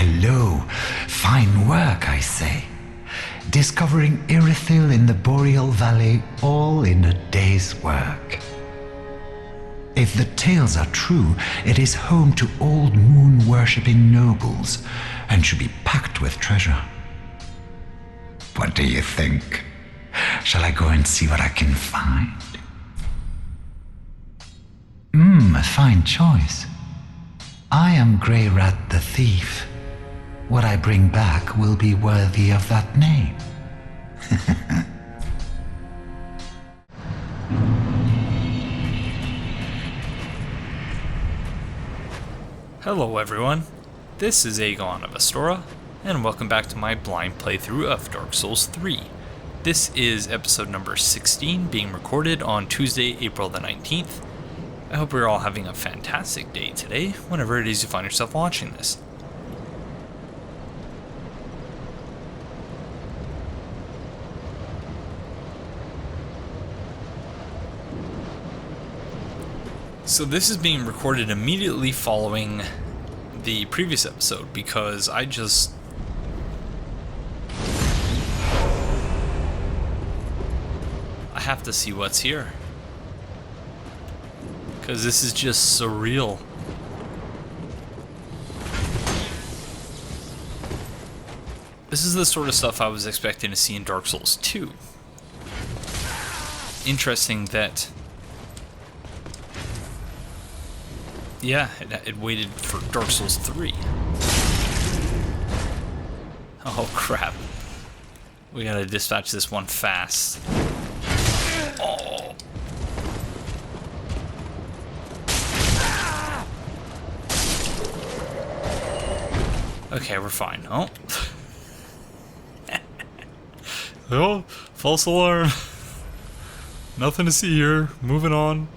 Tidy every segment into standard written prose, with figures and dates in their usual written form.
hello. Fine work, I say. Discovering Irithyll in the Boreal Valley all in a day's work. If the tales are true, it is home to old moon-worshipping nobles and should be packed with treasure. What do you think? Shall I go and see what I can find? A fine choice. I am Grey Rat the Thief. What I bring back will be worthy of that name. Hello everyone, this is Aegon of Astora, and welcome back to my blind playthrough of Dark Souls 3. This is episode number 16, being recorded on Tuesday, April the 19th. I hope you're all having a fantastic day today, whenever it is you find yourself watching this. So this is being recorded immediately following the previous episode because I have to see what's here. Because this is just surreal. This is the sort of stuff I was expecting to see in Dark Souls 2. Interesting that... yeah, it waited for Dark Souls 3. Oh crap. We gotta dispatch this one fast. Oh. Okay, we're fine. Oh. Oh, false alarm. Nothing to see here. Moving on.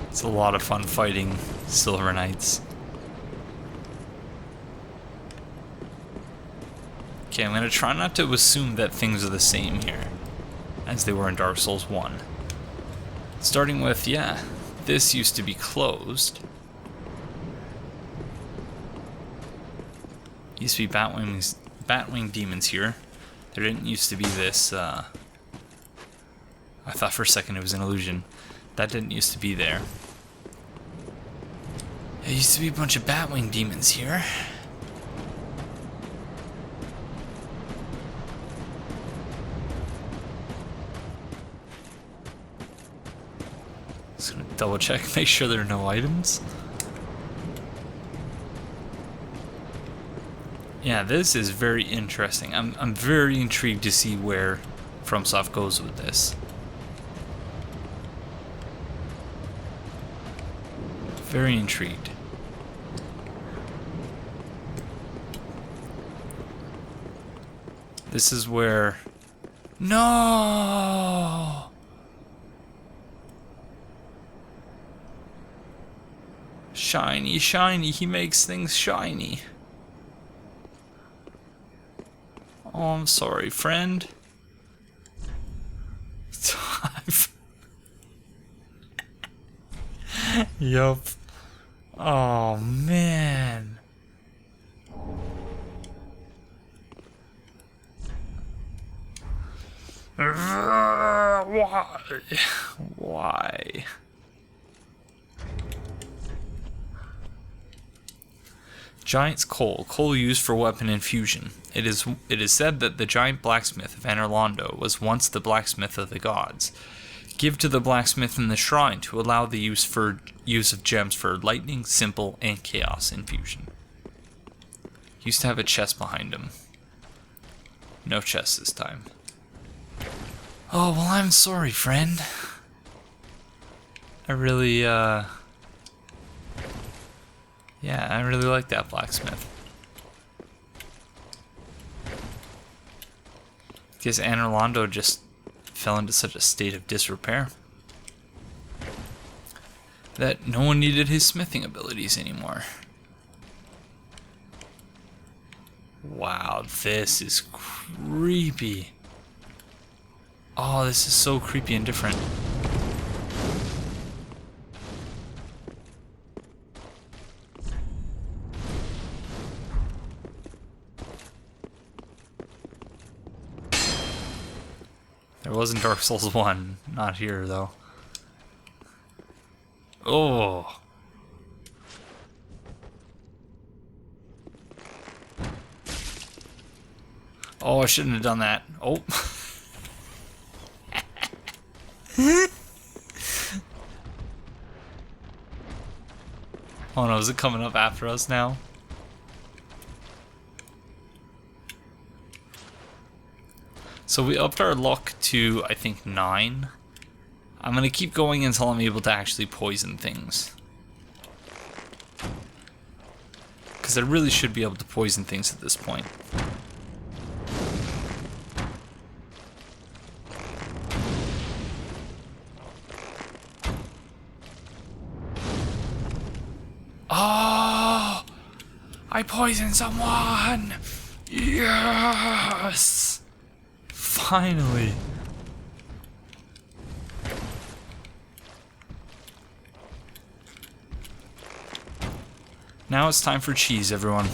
It's a lot of fun fighting Silver Knights. Okay, I'm gonna try not to assume that things are the same here as they were in Dark Souls 1. Starting with, yeah, this used to be closed. Used to be Batwing demons here. There didn't used to be this, I thought for a second it was an illusion. That didn't used to be there. There used to be a bunch of Batwing demons here. Just gonna double check, make sure there are no items. Yeah, this is very interesting. I'm very intrigued to see where FromSoft goes with this. Very intrigued. This is where... no! Shiny, shiny, he makes things shiny. Oh, I'm sorry, friend. Yup. Oh, man. Why? Why? Giant's coal. Coal used for weapon infusion. It is said that the giant blacksmith of Anor Londo was once the blacksmith of the gods. Give to the blacksmith in the shrine to allow the use of gems for lightning, simple, and chaos infusion. Used to have a chest behind him. No chest this time. Oh, well, I'm sorry, friend. I really, yeah, I really like that blacksmith. Guess Anor Londo just fell into such a state of disrepair that no one needed his smithing abilities anymore. Wow, this is creepy. Oh, this is so creepy and different. There wasn't Dark Souls 1, not here though. Oh. Oh, I shouldn't have done that. Oh. Oh no, is it coming up after us now? So we upped our luck to, I think, 9. I'm gonna keep going until I'm able to actually poison things. Because I really should be able to poison things at this point. Oh! I poisoned someone! Yes! Finally! Now it's time for cheese, everyone.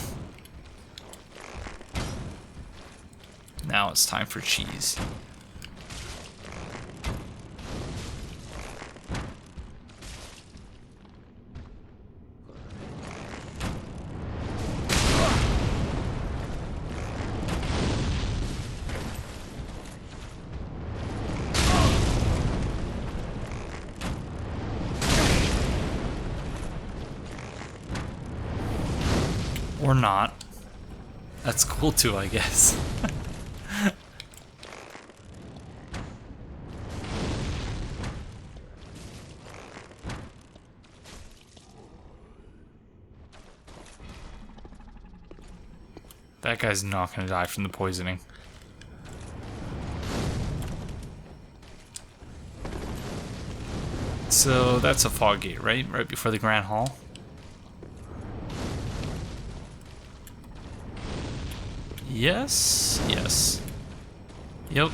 Now it's time for cheese. Or not. That's cool too, I guess. That guy's not gonna die from the poisoning. So that's a fog gate, right? Right before the Grand Hall. Yes, yes. Yep.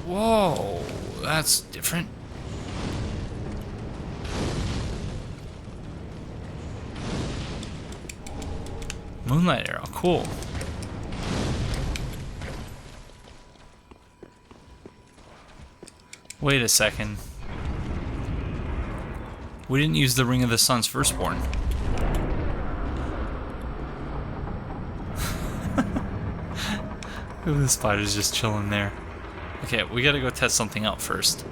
Whoa, that's different. Moonlight arrow, cool. Wait a second. We didn't use the Ring of the Sun's Firstborn. Ooh, the spider's just chilling there. Okay, we gotta go test something out first.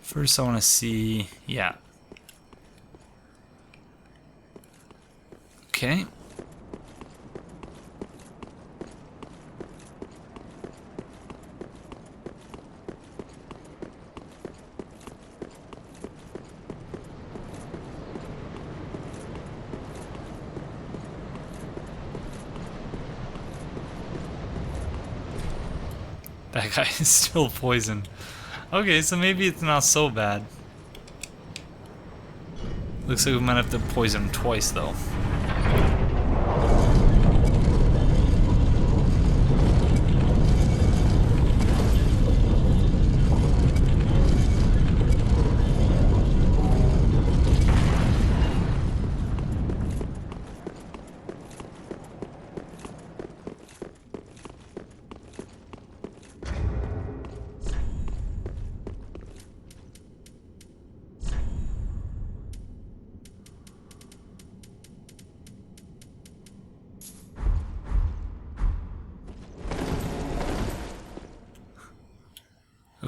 First I want to see, yeah. Okay. That guy is still poisoned. Okay, so maybe it's not so bad. Looks like we might have to poison him twice, though.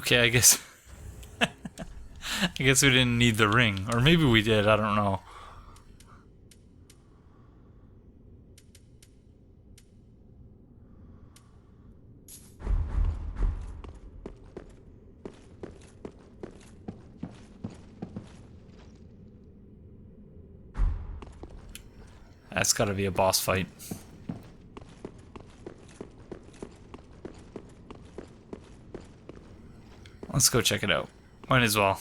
Okay, I guess... I guess we didn't need the ring. Or maybe we did, I don't know. That's gotta be a boss fight. Let's go check it out. Might as well.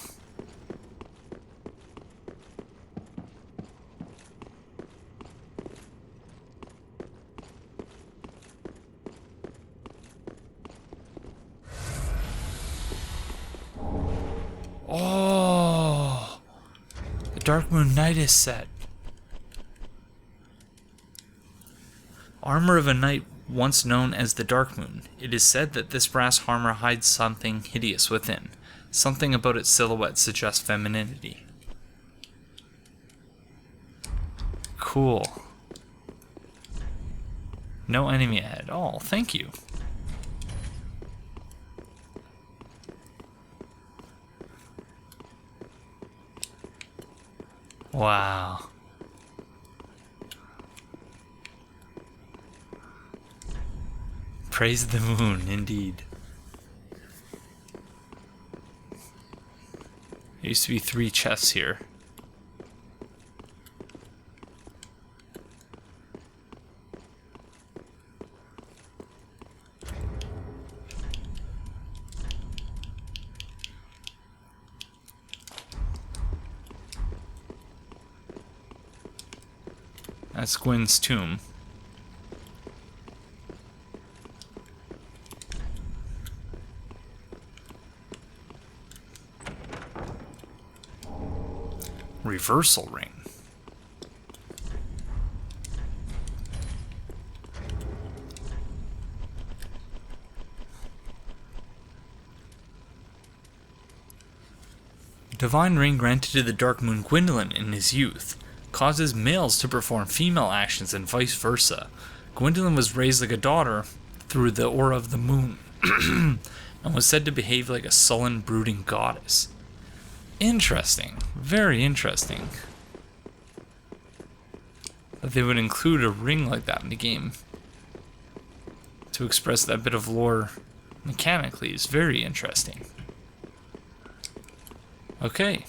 Oh! The Dark Moon Knight is set. Armor of a knight once known as the Dark Moon. It is said that this brass armor hides something hideous within. Something about its silhouette suggests femininity. Cool. No enemy ahead. Oh, thank you. Wow. Praise the moon, indeed. There used to be 3 chests here. That's Gwyn's tomb. Reversal ring. Divine ring granted to the Dark Moon Gwendolyn in his youth. Causes males to perform female actions and vice versa. Gwendolyn was raised like a daughter through the aura of the moon and was said to behave like a sullen, brooding goddess. Interesting. Very interesting. That they would include a ring like that in the game to express that bit of lore mechanically is very interesting. Okay.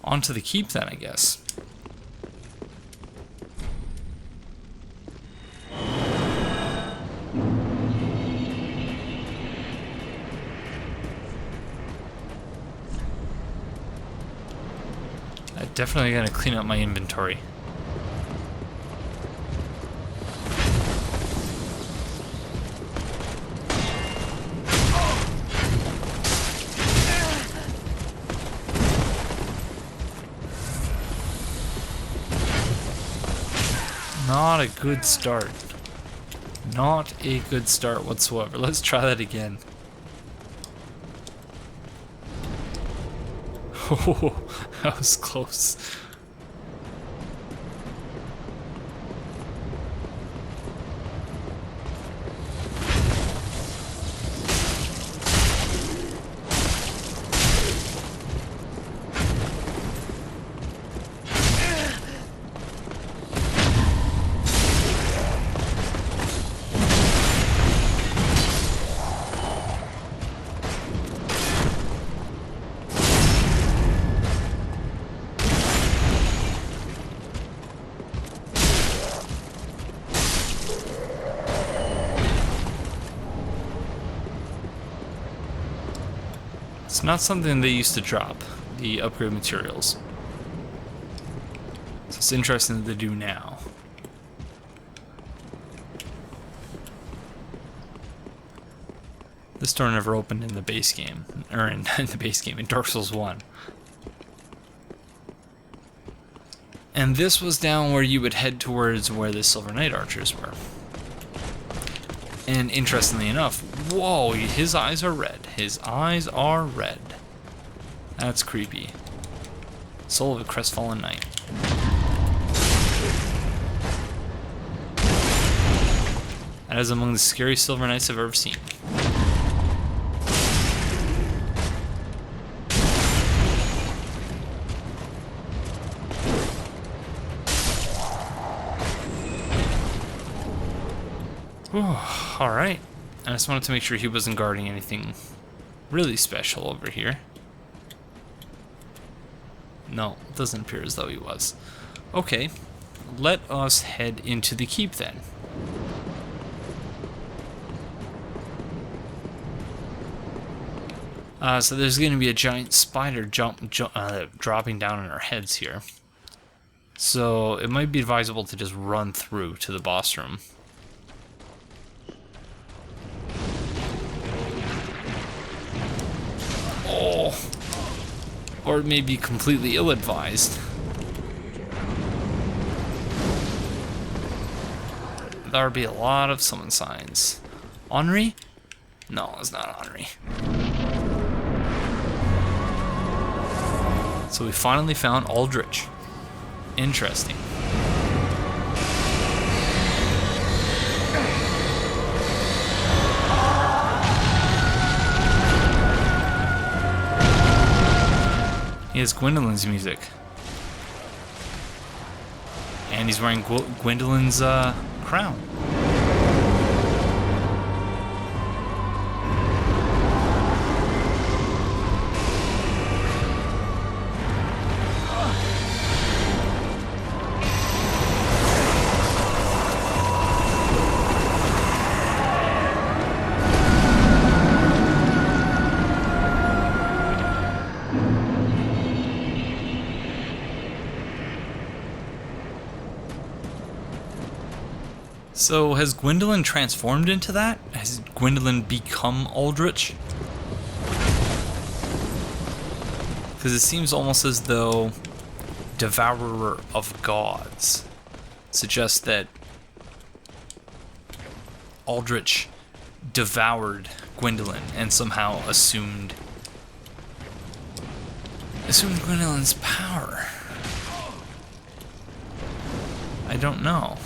On to the keep then, I guess. Definitely gotta clean up my inventory. Not a good start. Not a good start whatsoever. Let's try that again. Oh, that was close. It's not something they used to drop, the upgrade materials. So it's interesting that they do now. This door never opened in the base game, or in the base game, in Dark Souls 1. And this was down where you would head towards where the Silver Knight archers were. And interestingly enough, whoa, his eyes are red. His eyes are red. That's creepy. Soul of a crestfallen knight. That is among the scariest Silver Knights I've ever seen. Alright. I just wanted to make sure he wasn't guarding anything really special over here. No, it doesn't appear as though he was. Okay, let us head into the keep then. So there's going to be a giant spider dropping down on our heads here. So it might be advisable to just run through to the boss room. Oh! Or it may be completely ill-advised. There would be a lot of summon signs. Henri? No, it's not Henri. So we finally found Aldrich. Interesting. He has Gwendolyn's music. And he's wearing Gwendolyn's crown. So, has Gwendolyn transformed into that? Has Gwendolyn become Aldrich? Because it seems almost as though Devourer of Gods suggests that Aldrich devoured Gwendolyn and somehow assumed Gwendolyn's power. I don't know.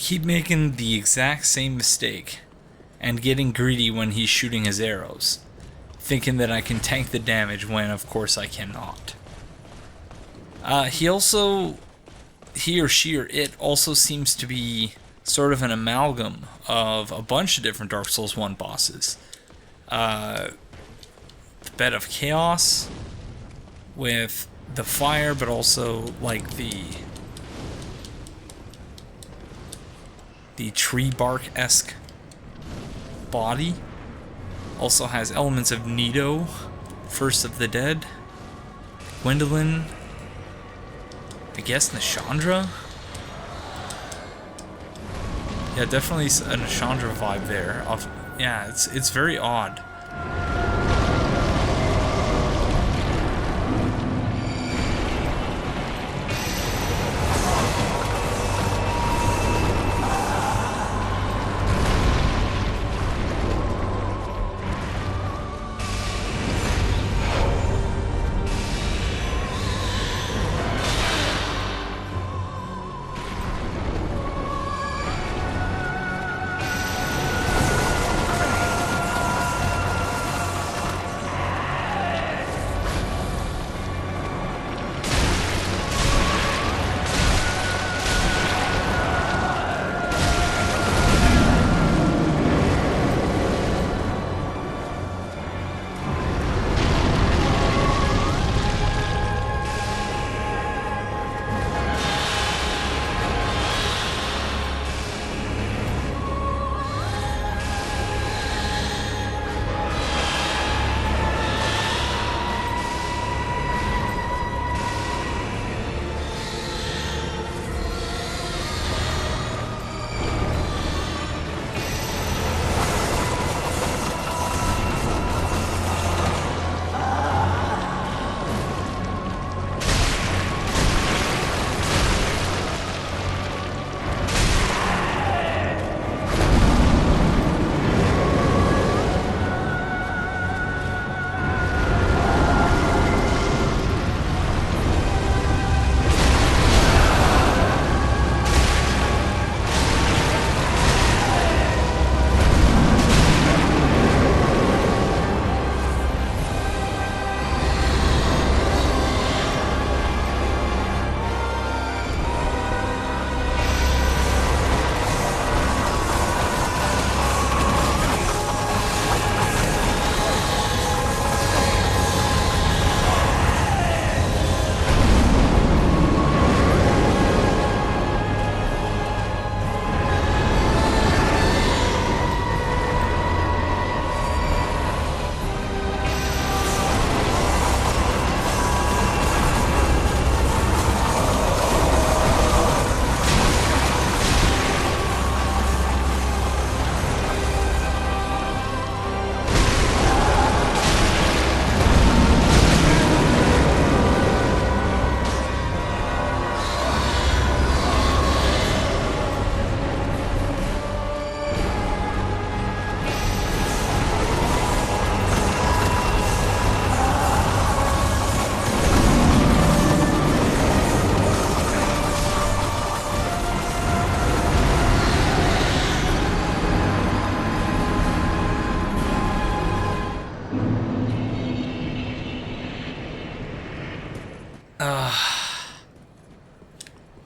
keep making the exact same mistake and getting greedy when he's shooting his arrows, thinking that I can tank the damage when of course I cannot. He or she or it also seems to be sort of an amalgam of a bunch of different Dark Souls 1 bosses. The Bed of Chaos with the fire, but also like the tree bark-esque body. Also has elements of Nito, First of the Dead, Gwendolyn, I guess Nashandra? Yeah, definitely a Nashandra vibe there. Yeah, it's very odd.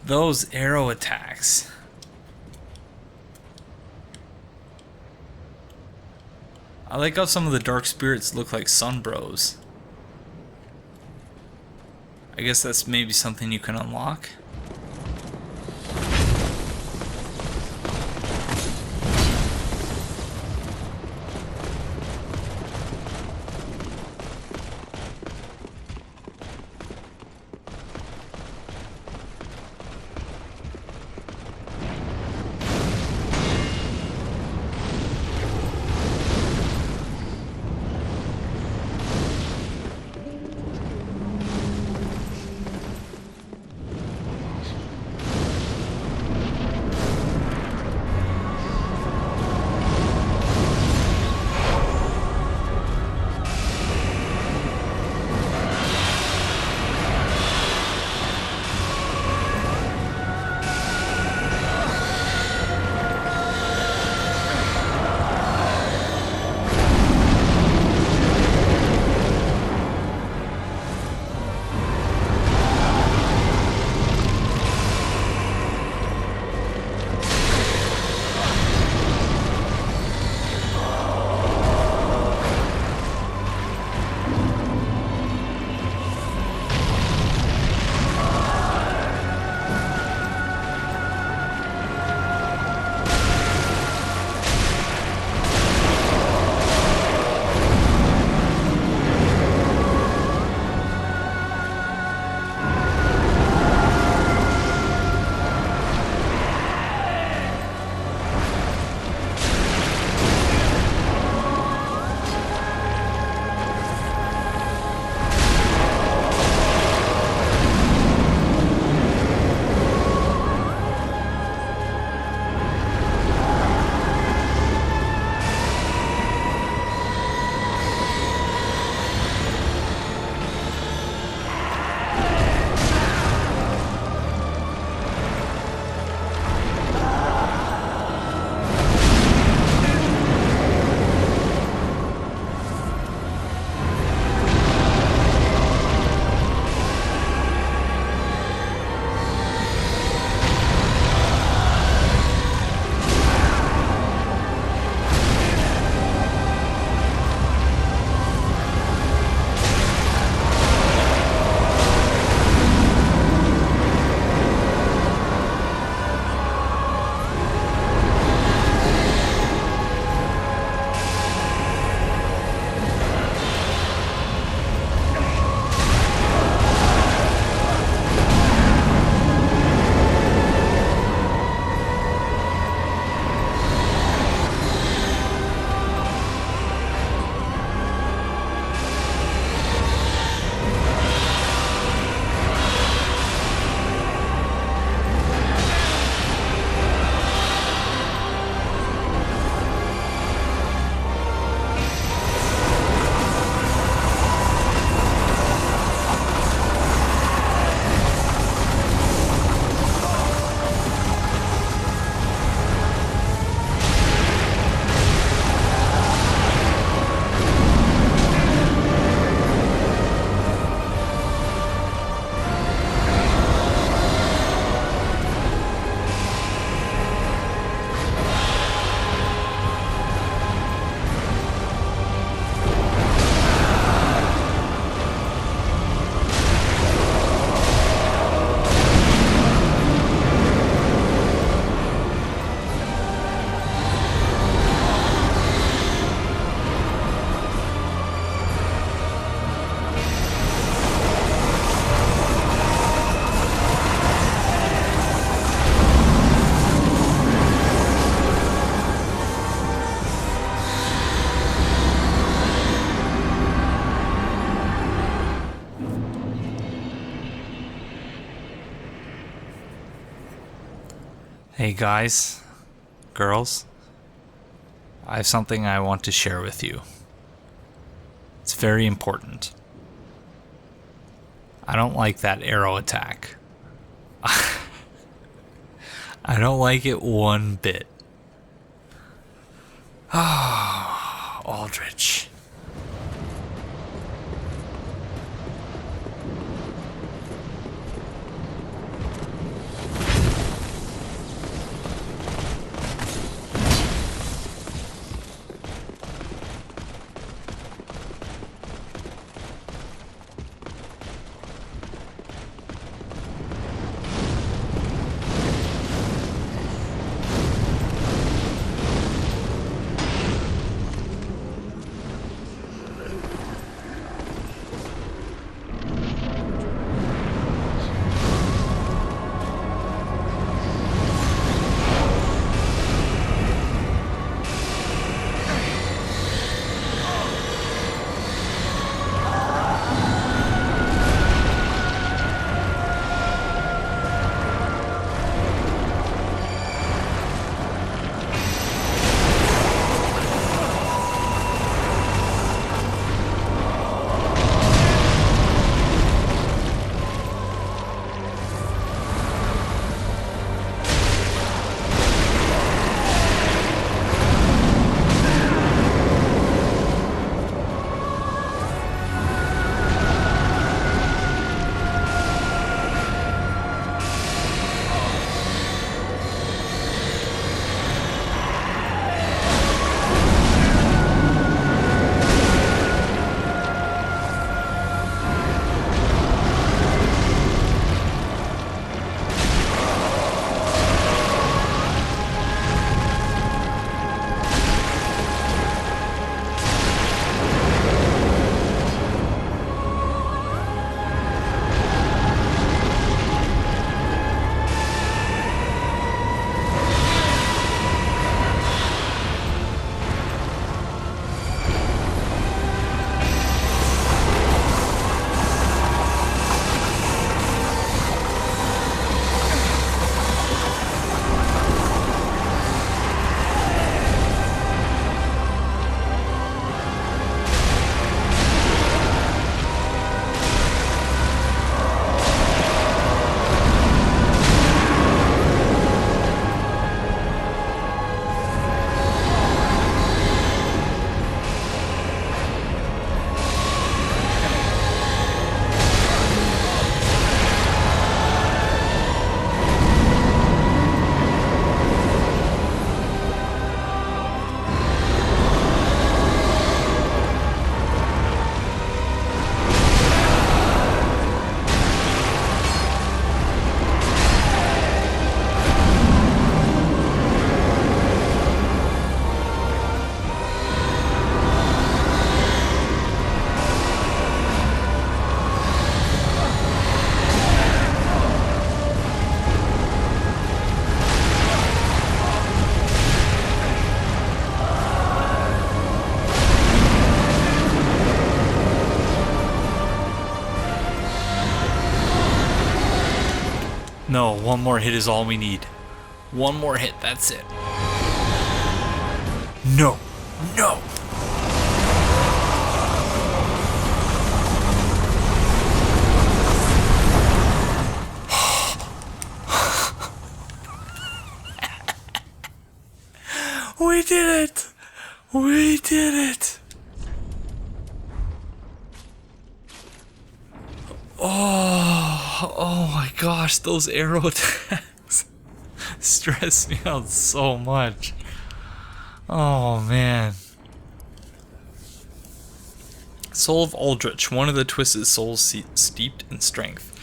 Those arrow attacks. I like how some of the dark spirits look like sunbros. I guess that's maybe something you can unlock. Hey guys, girls, I have something I want to share with you. It's very important. I don't like that arrow attack. I don't like it one bit. Ah, Aldrich. No, one more hit is all we need. One more hit, that's it. No, no. We did it! We did it! Oh my gosh, those arrow attacks stress me out so much. Oh man. Soul of Aldrich, one of the twisted souls steeped in strength.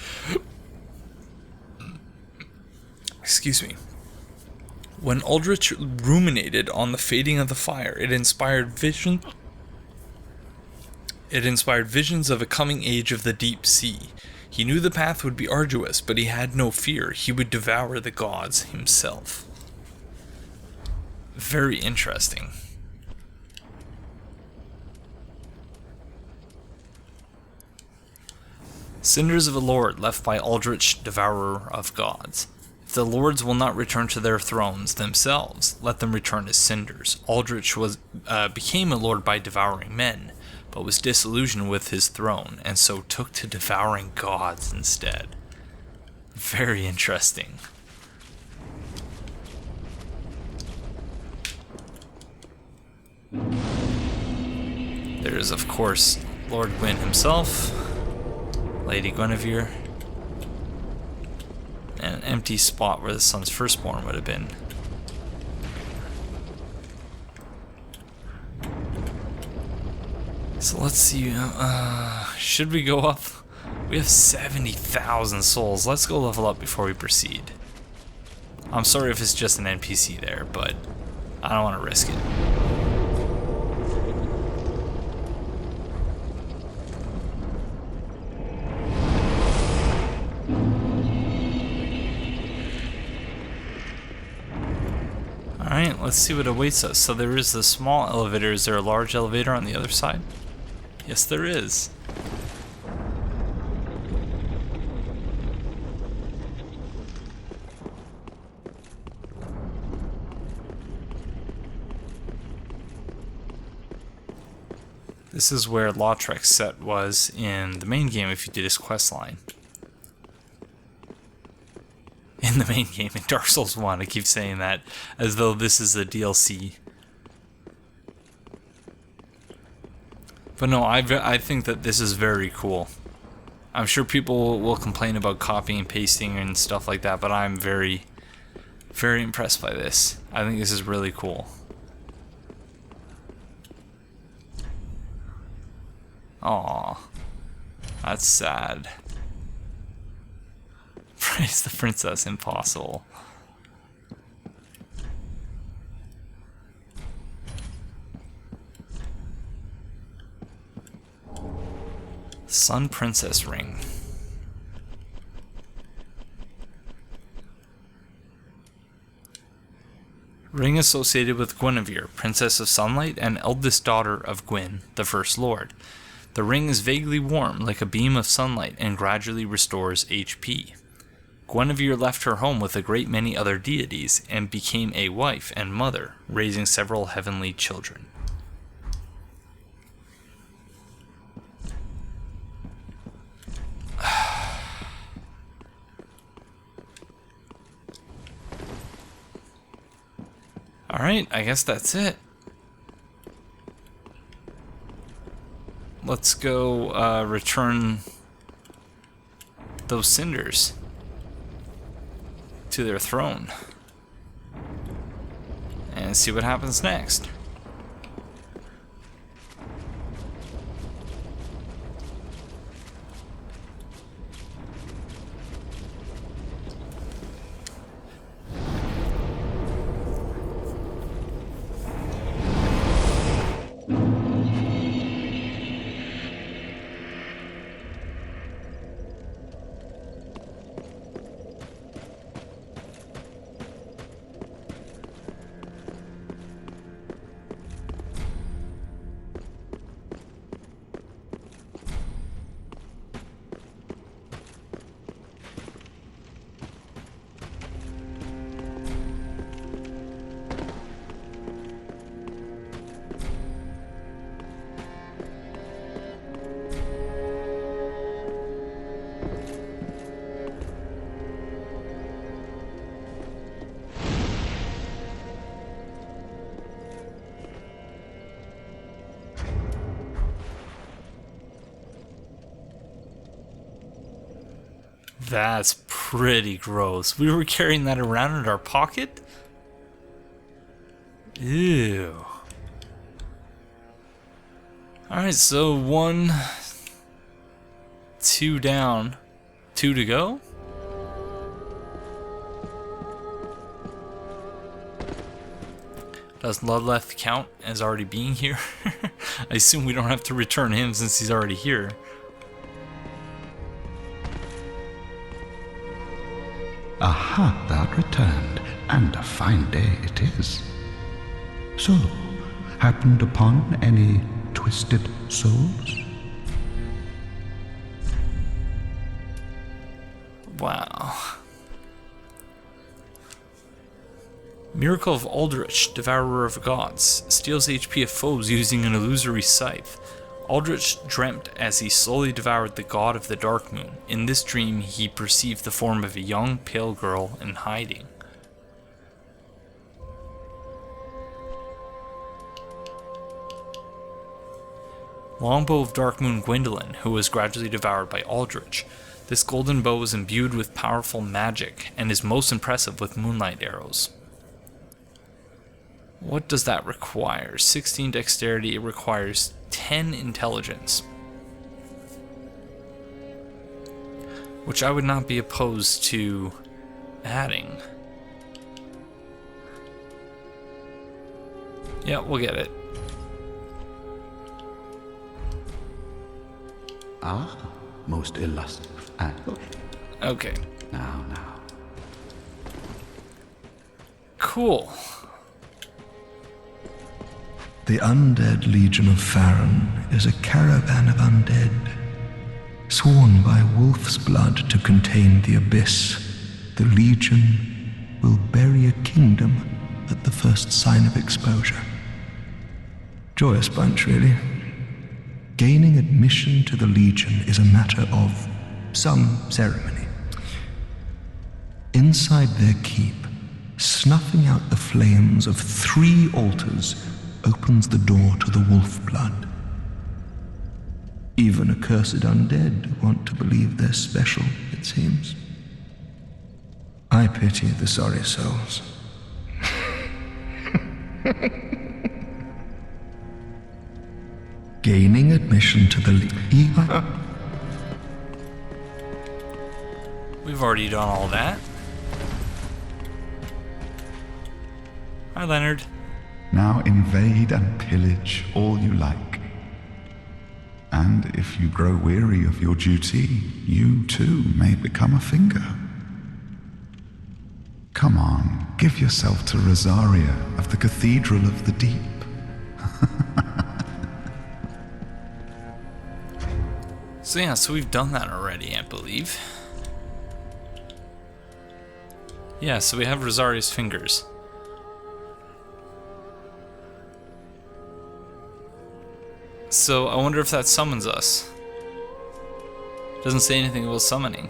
Excuse me. When Aldrich ruminated on the fading of the fire, it inspired visions of a coming age of the deep sea. He knew the path would be arduous, but he had no fear. He would devour the gods himself. Very interesting. Cinders of a lord left by Aldrich, devourer of gods. the lords will not return to their thrones themselves, let them return as cinders. Aldrich became a lord by devouring men, but was disillusioned with his throne, and so took to devouring gods instead. Very interesting. There is, of course, Lord Gwyn himself, Lady Guinevere, and an empty spot where the sun's firstborn would have been. So let's see, should we go up? We have 70,000 souls. Let's go level up before we proceed. I'm sorry if it's just an NPC there, but I don't want to risk it. Alright, let's see what awaits us. So there is a small elevator. Is there a large elevator on the other side? Yes, there is. This is where Lautrec's set was in the main game if you did his quest line. In the main game, in Dark Souls 1, I keep saying that as though this is a DLC. But no, I think that this is very cool. I'm sure people will complain about copying and pasting and stuff like that, but I'm very, very impressed by this. I think this is really cool. Aw, that's sad. Praise the princess, impossible. Sun Princess Ring. Ring associated with Guinevere, Princess of Sunlight and eldest daughter of Gwyn, the First Lord. The ring is vaguely warm, like a beam of sunlight, and gradually restores HP. Guinevere left her home with a great many other deities, and became a wife and mother, raising several heavenly children. Alright, I guess that's it. Let's go return those cinders to their throne and see what happens next. That's pretty gross. We were carrying that around in our pocket? Ew. Alright, so 1, 2 down, 2 to go? Does Ludleth count as already being here? I assume we don't have to return him since he's already here. Aha, thou'rt returned, and a fine day it is. So, happened upon any twisted souls? Wow. Miracle of Aldrich, Devourer of Gods, steals HP of foes using an illusory scythe. Aldrich dreamt as he slowly devoured the god of the dark moon. In this dream, he perceived the form of a young, pale girl in hiding. Longbow of Dark Moon Gwendolyn, who was gradually devoured by Aldrich. This golden bow is imbued with powerful magic, and is most impressive with moonlight arrows. What does that require? 16 dexterity, it requires 10 intelligence. Which I would not be opposed to adding. Yeah, we'll get it. Ah, most illustrious. Okay. Now. Cool. The Undead Legion of Farron is a caravan of undead, sworn by wolf's blood to contain the abyss. The Legion will bury a kingdom at the first sign of exposure. Joyous bunch, really. Gaining admission to the Legion is a matter of some ceremony. Inside their keep, snuffing out the flames of 3 altars opens the door to the wolf blood. Even accursed undead want to believe they're special, it seems. I pity the sorry souls. Gaining admission to the We've already done all that. Hi, Leonard. Now invade and pillage all you like. And if you grow weary of your duty, you too may become a finger. Come on, give yourself to Rosaria of the Cathedral of the Deep. So yeah, so we've done that already, I believe. Yeah, so we have Rosaria's fingers. So I wonder if that summons us. Doesn't say anything about summoning.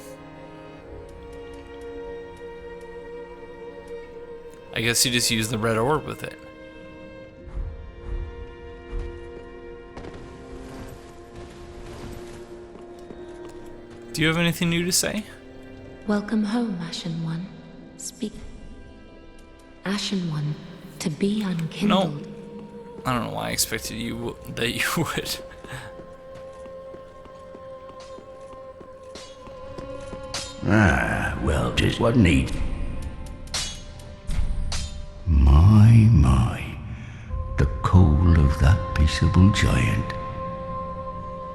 I guess you just use the red orb with it. Do you have anything new to say? Welcome home, Ashen One. Speak. Ashen One, to be unkindled. No. I don't know why I expected that you would. Ah, well, 'tis what need. My, the coal of that peaceable giant.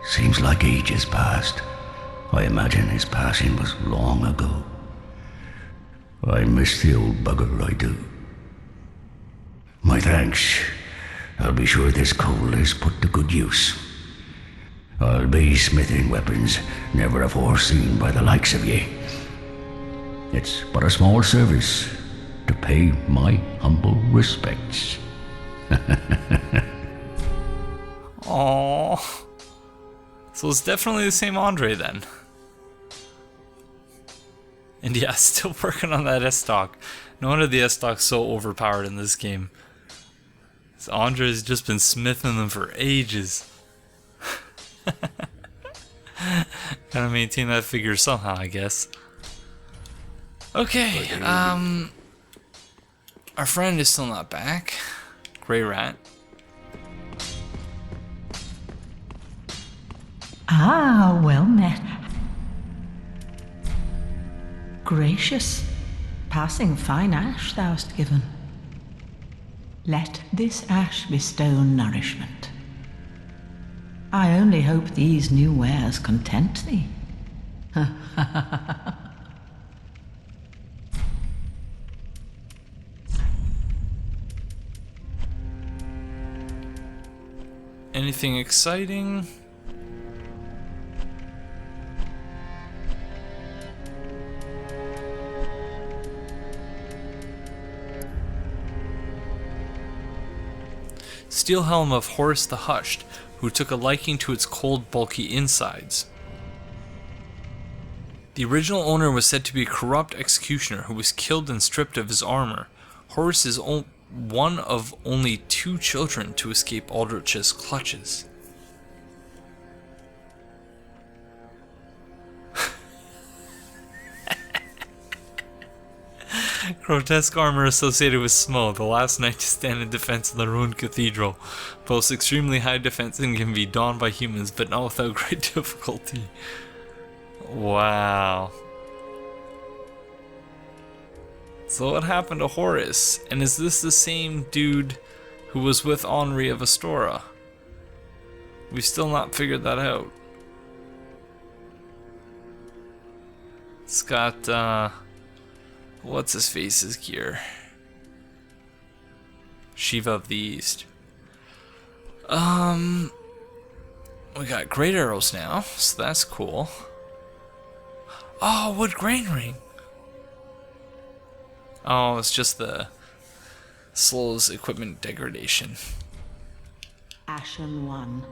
Seems like ages passed. I imagine his passing was long ago. I miss the old bugger, I do. My thanks. I'll be sure this coal is put to good use. I'll be smithing weapons never afore seen by the likes of ye. It's but a small service to pay my humble respects. Aww. So it's definitely the same Andre then. And yeah, still working on that S-Stock. No wonder the S-Stock's so overpowered in this game. So Andre's just been smithing them for ages. Gotta maintain that figure somehow, I guess. Okay, our friend is still not back. Grey Rat. Ah, well met. Gracious, passing fine ash thou'st given. Let this ash bestow nourishment. I only hope these new wares content thee. Anything exciting? steel helm of Horus the Hushed, who took a liking to its cold, bulky insides. The original owner was said to be a corrupt executioner who was killed and stripped of his armor. Horus is one of only 2 children to escape Aldrich's clutches. Grotesque armor associated with Smo, the last knight to stand in defense of the ruined cathedral. Boasts extremely high defense and can be donned by humans, but not without great difficulty. Wow. So what happened to Horus? And is this the same dude who was with Henri of Astora? We've still not figured that out. It's got, what's his face's gear? Shiva of the East. We got great arrows now, so that's cool. Oh, wood grain ring. Oh, it's just the slows equipment degradation. Ashen One,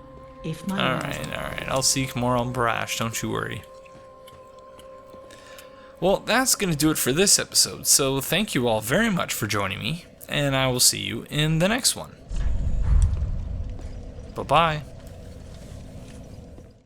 if my Alright, I'll seek more on Brash, don't you worry. Well, that's going to do it for this episode, so thank you all very much for joining me, and I will see you in the next one. Bye-bye.